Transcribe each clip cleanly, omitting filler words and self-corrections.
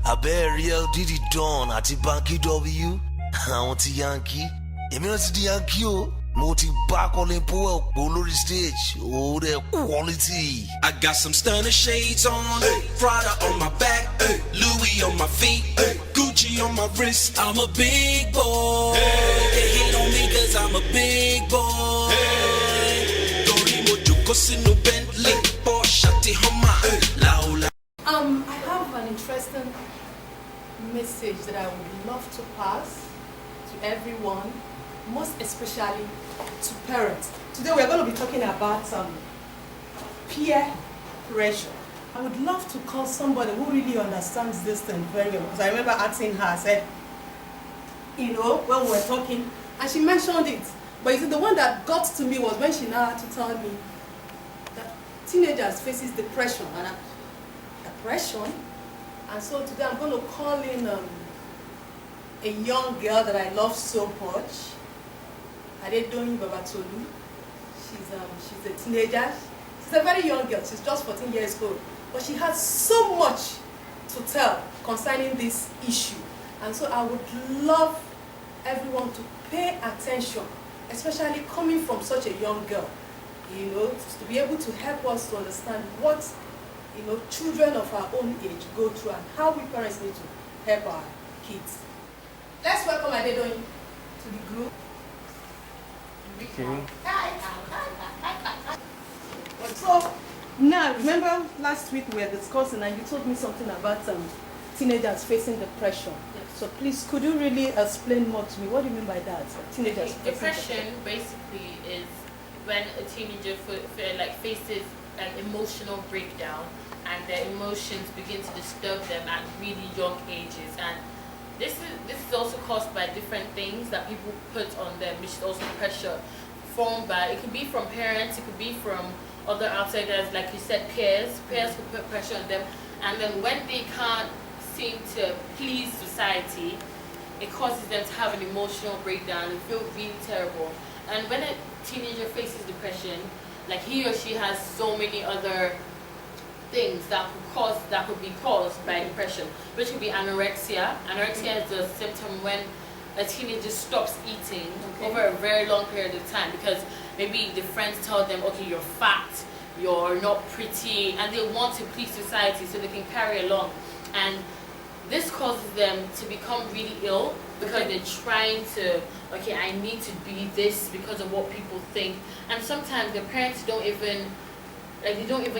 I bet real Diddy Don at the Banky W. I want to Yankee. Immunity the Yankee. Multi back all in pool, Bully stage, oh, the quality. I got some stunner shades on, Prada on my back, Louis on my feet, Gucci on my wrist. I'm a big boy. They hate on me cause I'm a big boy. Dorimo Jokosino Bentley, Porsche, Hummer, Laula. I have an interesting message that I would love to pass to everyone, most especially to parents. Today we are going to be talking about peer pressure. I would love to call somebody who really understands this thing very well, because I remember asking her, I said, you know, when we were talking, and she mentioned it. But you see, the one that got to me was when she now had to tell me that teenagers faces depression and depression. And so today I'm going to call in a young girl that I love so much. Doyin Babatolu. She's a teenager. She's a very young girl. She's just 14 years old. But she has so much to tell concerning this issue. And so I would love everyone to pay attention, especially coming from such a young girl, you know, to be able to help us to understand what, you know, children of our own age go through and how we parents need to help our kids. Let's welcome Doyin to the group. Okay. So now, remember last week we were discussing and you told me something about teenagers facing depression. Yes. So please, could you really explain more to me? What do you mean by that? Teenagers facing Depression basically is when a teenager faces an emotional breakdown and their emotions begin to disturb them at really young ages. And this is also caused by different things that people put on them, which is also pressure formed by, it could be from parents, it could be from other outsiders, like you said, peers could put pressure on them, and then when they can't seem to please society, it causes them to have an emotional breakdown and feel really terrible. And when a teenager faces depression, like he or she has so many other things that could be caused by depression, which could be anorexia. Anorexia is the symptom when a teenager stops eating over a very long period of time because maybe the friends tell them, okay, you're fat, you're not pretty, and they want to please society so they can carry along. And this causes them to become really ill because they're trying to, okay, I need to be this because of what people think. And sometimes their parents don't even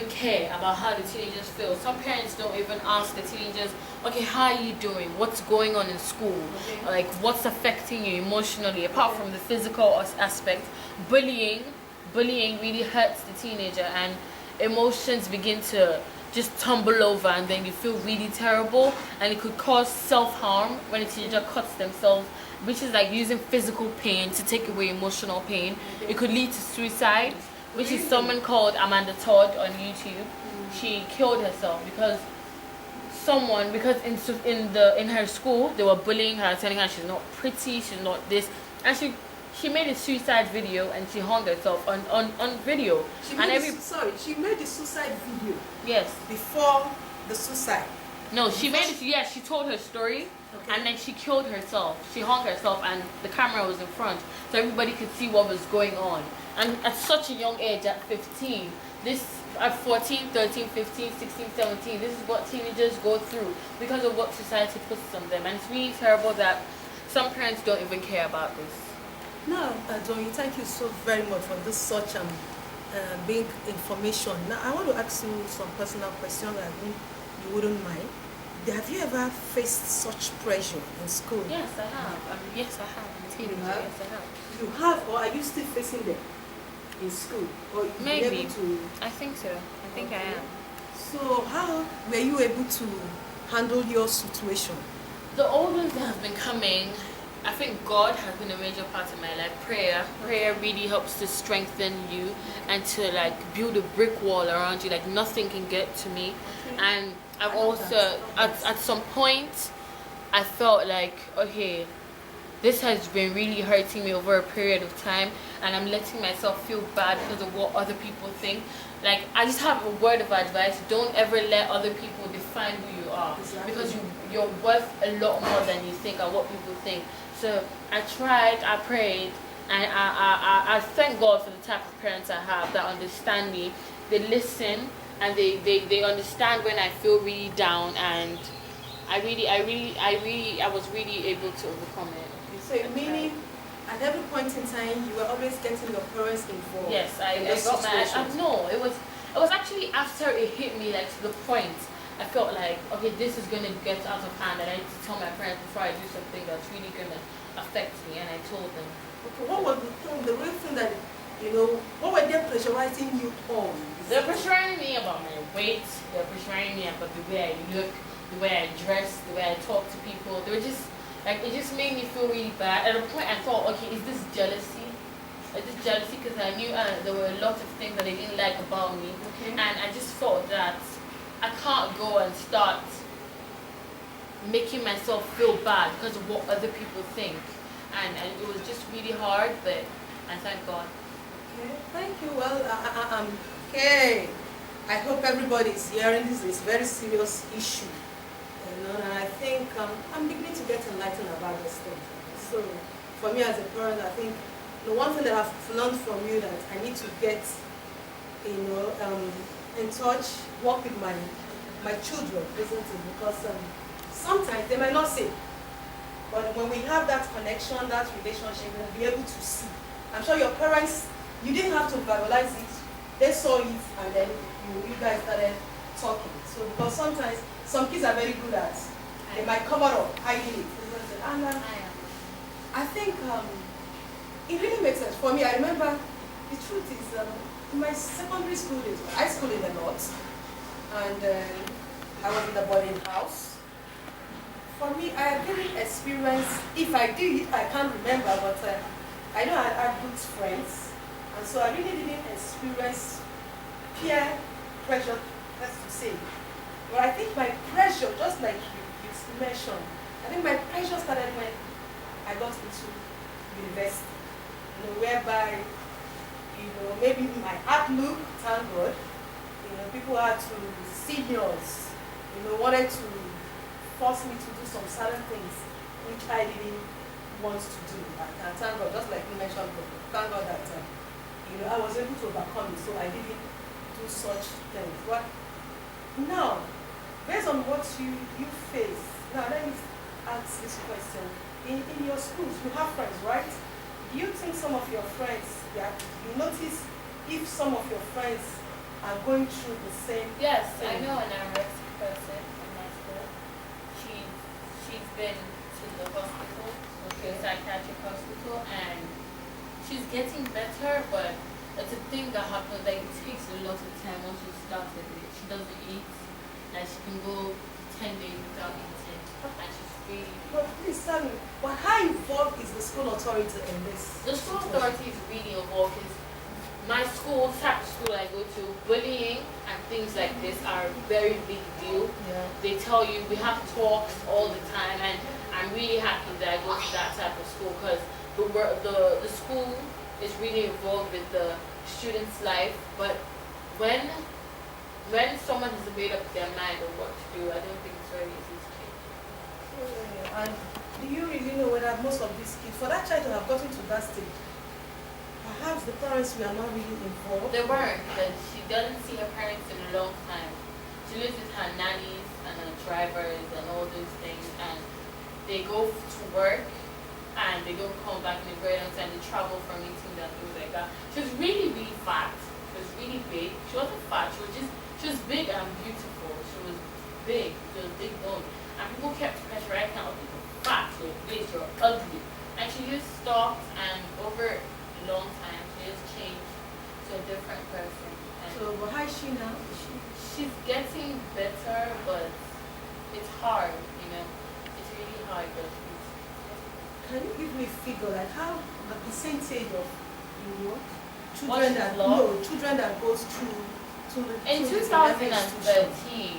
care about how the teenagers feel. Some parents don't even ask the teenagers, okay, how are you doing? What's going on in school? Like, what's affecting you emotionally? Apart from the physical aspect, bullying really hurts the teenager, and emotions begin to just tumble over, and then you feel really terrible, and it could cause self-harm when a teenager cuts themselves, which is like using physical pain to take away emotional pain. It could lead to suicide, which is someone called Amanda Todd on YouTube. She killed herself because in her school they were bullying her, telling her she's not pretty, she's not this, and she made a suicide video and she hung herself on video. She made the suicide video. Yes. Before the suicide. No, she told her story, and then she killed herself. She hung herself, and the camera was in front, so everybody could see what was going on. And at such a young age, at 15, at 14, 13, 15, 16, 17, this is what teenagers go through because of what society puts on them. And it's really terrible that some parents don't even care about this. Now, Doyin, thank you so very much for this such big information. Now, I want to ask you some personal questions that I think you wouldn't mind. Have you ever faced such pressure in school? Yes, I have. Yes, I have. You have? Yes, I have. You have, or are you still facing them in school? Or maybe. I think so. I think I am. So, how were you able to handle your situation? The old ones that have been coming, I think God has been a major part of my life. Prayer really helps to strengthen you and to like build a brick wall around you, like nothing can get to me. And I've also at some point I felt like, okay, this has been really hurting me over a period of time, and I'm letting myself feel bad because of what other people think. like I just have a word of advice: don't ever let other people define who you are, Exactly. because you're worth a lot more than you think and what people think. So I tried, I prayed, and I thank God for the type of parents I have that understand me. They listen and they understand when I feel really down, and I was really able to overcome it. So meaning, at every point in time, you were always getting your parents involved. Yes, I in those got my. situations. No, it was actually after it hit me, like to the point. I felt like, okay, this is gonna get out of hand, and I need to tell my parents before I do something that's really gonna affect me. And I told them. Okay, what was the real thing that, what were they pressurizing you on? They're pressuring me about my weight. They're pressuring me about the way I look, the way I dress, the way I talk to people. They were just like, it just made me feel really bad. At a point, I thought, okay, is this jealousy? Is this jealousy? Because I knew there were a lot of things that they didn't like about me, Okay. and I just thought that I can't go and start making myself feel bad because of what other people think, and it was just really hard. But I thank God. Okay, thank you. Well, okay. I hope everybody is hearing this. It's a very serious issue. And I think I'm beginning to get enlightened about this thing. So, for me as a parent, I think the one thing that I've learned from you that I need to get, in touch, work with my children, isn't it? Because sometimes they might not say, but when we have that connection, that relationship, we'll be able to see. I'm sure your parents, you didn't have to verbalize it. They saw it, and then you guys started talking. So because sometimes some kids are very good at, they might cover up, hiding it. And I think it really makes sense. For me, I remember, the truth is, in my secondary school days, I schooled in the north, and I was in the boarding house. For me, I didn't experience, if I did, I can't remember, but I know I had good friends, and so I really didn't experience peer pressure, that's to say. But I think my pressure, just like you mentioned, I think my pressure started when I got into university, whereby, maybe my outlook, thank God, people had to, seniors, wanted to force me to do some certain things which I didn't want to do. And thank God, just like you mentioned before, thank God that, I was able to overcome it, so I didn't do such things. But now, based on what you face, now let me ask this question. In your schools, you have friends, right? Do you think some of your friends, you notice if some of your friends are going through the same Yes, thing? I know an anorexic person in my school. She's been to the hospital, Okay. psychiatric hospital, and she's getting better, but it's a thing that happens, like it takes a lot of time once you start with it. She doesn't eat, like she can go 10 days without eating, and she's really... But please tell me, how involved is the school authority in this? The school authority is really involved because my school, type of school I go to, bullying and things like this are a very big deal. Yeah. They tell you we have talks all the time, and I'm really happy that I go to that type of school because the school is really involved with the student's life. But when someone has made up their mind on what to do, I don't think it's very easy to change. And do you really know whether most of these kids, for that child to have gotten to that stage, perhaps the parents were not really involved? They weren't, because she doesn't see her parents in a long time. She lives with her nannies and her drivers and all those things, and they go to work and they don't come back in a very long time. They travel for meetings and things like that. She was really, really fat. She was really big. She wasn't fat. She was big and beautiful. She was big. She was big bone. And people kept pressurizing her. You're fat. You're big. You're ugly. And she just stopped, and over a long time, she just changed to a different person. And So, but how is she now? she's getting better, but it's hard, It's really hard, but Can you give me a figure, like how the percentage of, What children is that lost? children that goes through in to this institution?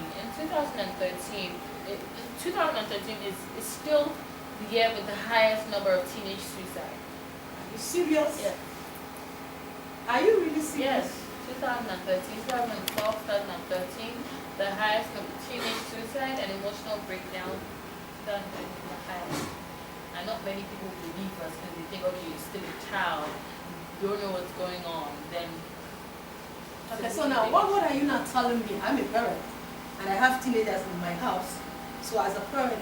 2013 is still the year with the highest number of teenage suicide. Are you serious? Yes. Are you really serious? Yes. 2013, 2012, 2013, the highest number teenage suicide and emotional breakdown. 2013, the highest. And not many people believe us because they think, okay, you're still a child, you don't know what's going on. Then. Okay, so now what are you not telling me? I'm a parent and I have teenagers in my house. So as a parent,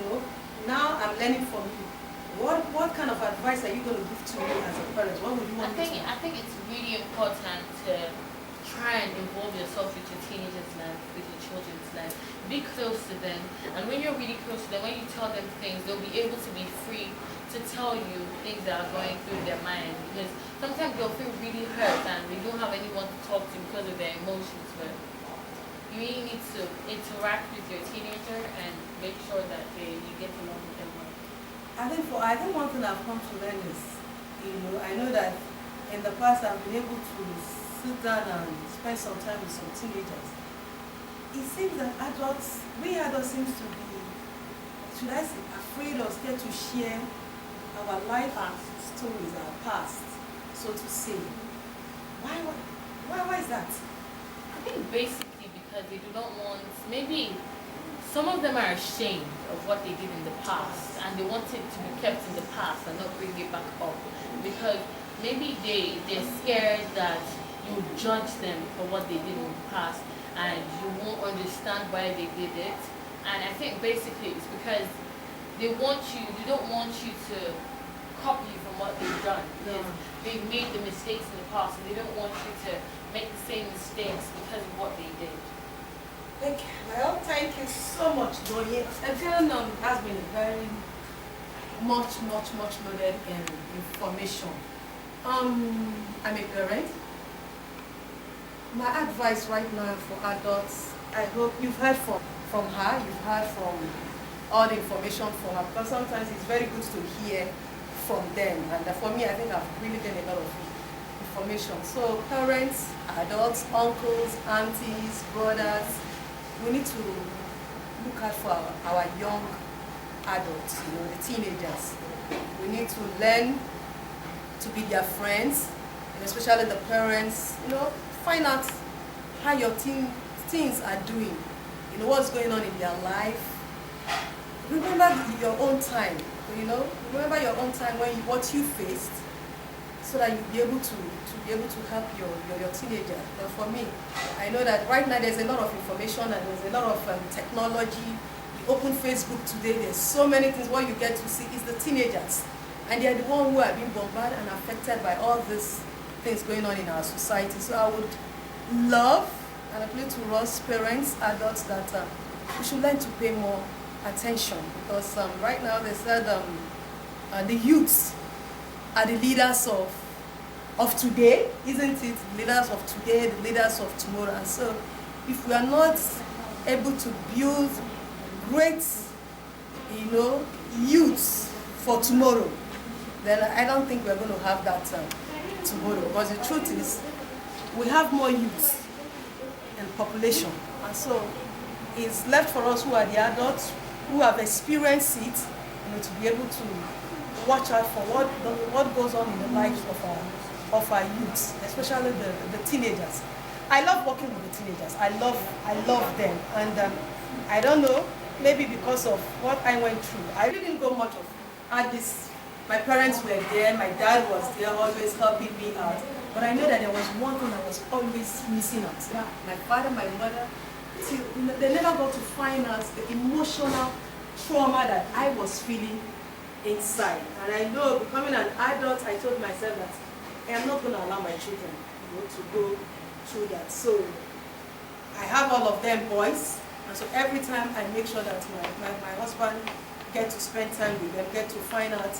now I'm learning from you. What kind of advice are you going to give to me as a parent? What would you want me to do? I think it's really important to try and involve yourself with your teenagers' life, with your children's life. Be close to them. And when you're really close to them, when you tell them things, they'll be able to be free to tell you things that are going through their mind. Because sometimes they'll feel really hurt and they don't have anyone to talk to because of their emotions. But you really need to interact with your teenager and make sure that you get along with them well. I think one thing I've come to learn is, I know that in the past I've been able to sit down and spend some time with some teenagers. It seems that we adults seems to be, should I say, afraid or scared to share our life stories, our past, so to say. Why is that? I think basically because they do not want, maybe some of them are ashamed of what they did in the past and they want it to be kept in the past and not bring it back up because maybe they're scared that you judge them for what they did in the past and you won't understand why they did it. And I think basically it's because they don't want you to copy from what they've done because they've made the mistakes in the past and they don't want you to make the same mistakes because of what they did. Well, thank you so much, Doyin. It has been very much loaded in information. I'm a parent. My advice right now for adults, I hope you've heard from her, you've heard from all the information from her, because sometimes it's very good to hear from them. And for me, I think I've really gained a lot of information. So parents, adults, uncles, aunties, brothers, we need to look out for our young adults, the teenagers. We need to learn to be their friends, and especially the parents, find out how your teens are doing, what's going on in their life. Remember your own time, remember your own time what you faced, so that you'll be able to help your teenager. But for me, I know that right now there's a lot of information and there's a lot of technology. You open Facebook today, there's so many things. What you get to see is the teenagers, and they're the ones who are being bombarded and affected by all these things going on in our society. So I would love and appeal to us parents, adults, that we should learn to pay more attention, because right now they said the youths are the leaders of today, isn't it? The leaders of today, the leaders of tomorrow. And so if we are not able to build great, youths for tomorrow, then I don't think we're going to have that tomorrow. Because the truth is, we have more youths in population. And so it's left for us who are the adults, who have experienced it, to be able to watch out for what goes on in the lives of our youths, especially the teenagers. I love working with the teenagers. I love them, and I don't know, maybe because of what I went through, I didn't go much at this. My parents were there, my dad was there, always helping me out. But I know that there was one thing I was always missing out. My father, my mother, they never got to find out the emotional trauma that I was feeling inside. And I know, becoming an adult, I told myself that I am not going to allow my children to go through that. So I have all of them boys, and so every time I make sure that my husband get to spend time with them, get to find out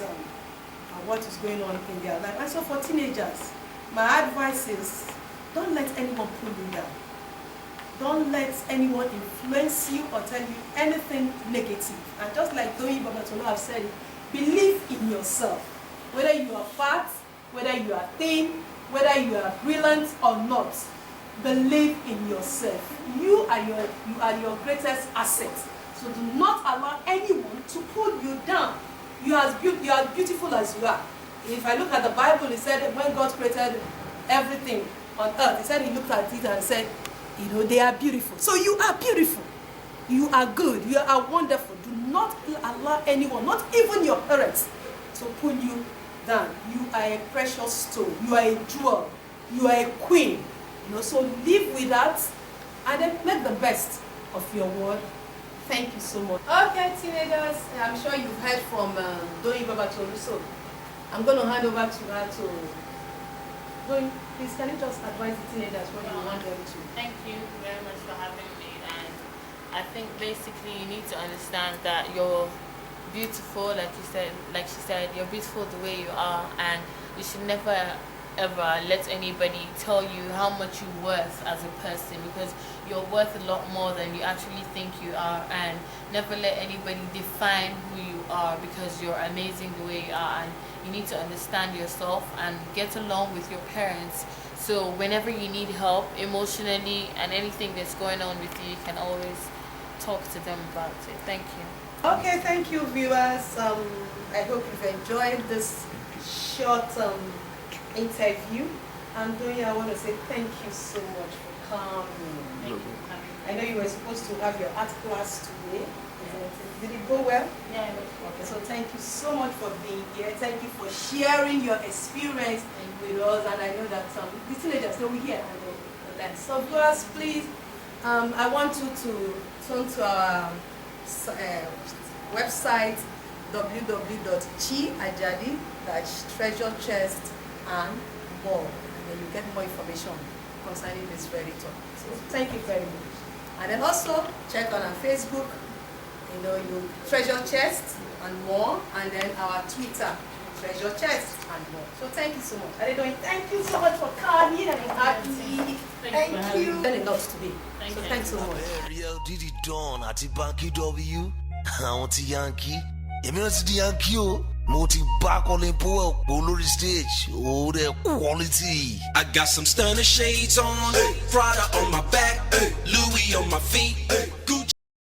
what is going on in their life. And so for teenagers, my advice is, don't let anyone pull you down. Don't let anyone influence you or tell you anything negative. And just like Doyin Babatolu have said, believe in yourself. Whether you are fat, whether you are thin, whether you are brilliant or not, believe in yourself. You are your greatest asset. So do not allow anyone to pull you down. You are beautiful as you are. If I look at the Bible, it said that when God created everything, on earth. He said he looked at it and said, they are beautiful. So you are beautiful. You are good. You are wonderful. Do not allow anyone, not even your parents, to pull you down. You are a precious stone. You are a jewel. You are a queen. So live with that and then make the best of your world. Thank you so much. Okay, teenagers, I'm sure you've heard from Doyin Babatolu, so I'm going to hand over to her to Doyin. Please, can you just advise the teenagers what you want them to? Thank you very much for having me. And I think basically you need to understand that you're beautiful, like she said, you're beautiful the way you are, and you should never ever let anybody tell you how much you're worth as a person, because you're worth a lot more than you actually think you are. And never let anybody define who you are, because you're amazing the way you are, and you need to understand yourself and get along with your parents. So whenever you need help emotionally and anything that's going on with you, you can always talk to them about it. Thank you. Okay, thank you, viewers. I hope you've enjoyed this short interview. And Doyin, I want to say thank you so much for coming. Thank you. I know you were supposed to have your art class today. Did it go well? Yeah. Okay, so thank you so much for being here. Thank you for sharing your experience with us. And I know that the teenagers know we here and that. So viewers, please, I want you to turn to our website www.chiajadi-treasure chest and more, and then you get more information concerning this very talk. So thank you very much. And then also check on our Facebook, you treasure chest and more, and then our Twitter, treasure chest and more. So thank you so much. Adedoyin, thank you so much for coming, and I'm happy. Thank you. Very enough today. So thanks so much. Real Diddy Don àti Banky W àwọn ti Yankee èmi náà ti di Yankee o mo ti bá Colin Powell pò lórí stage ó dẹ̀ quality. I got some stunner shades on, Prada on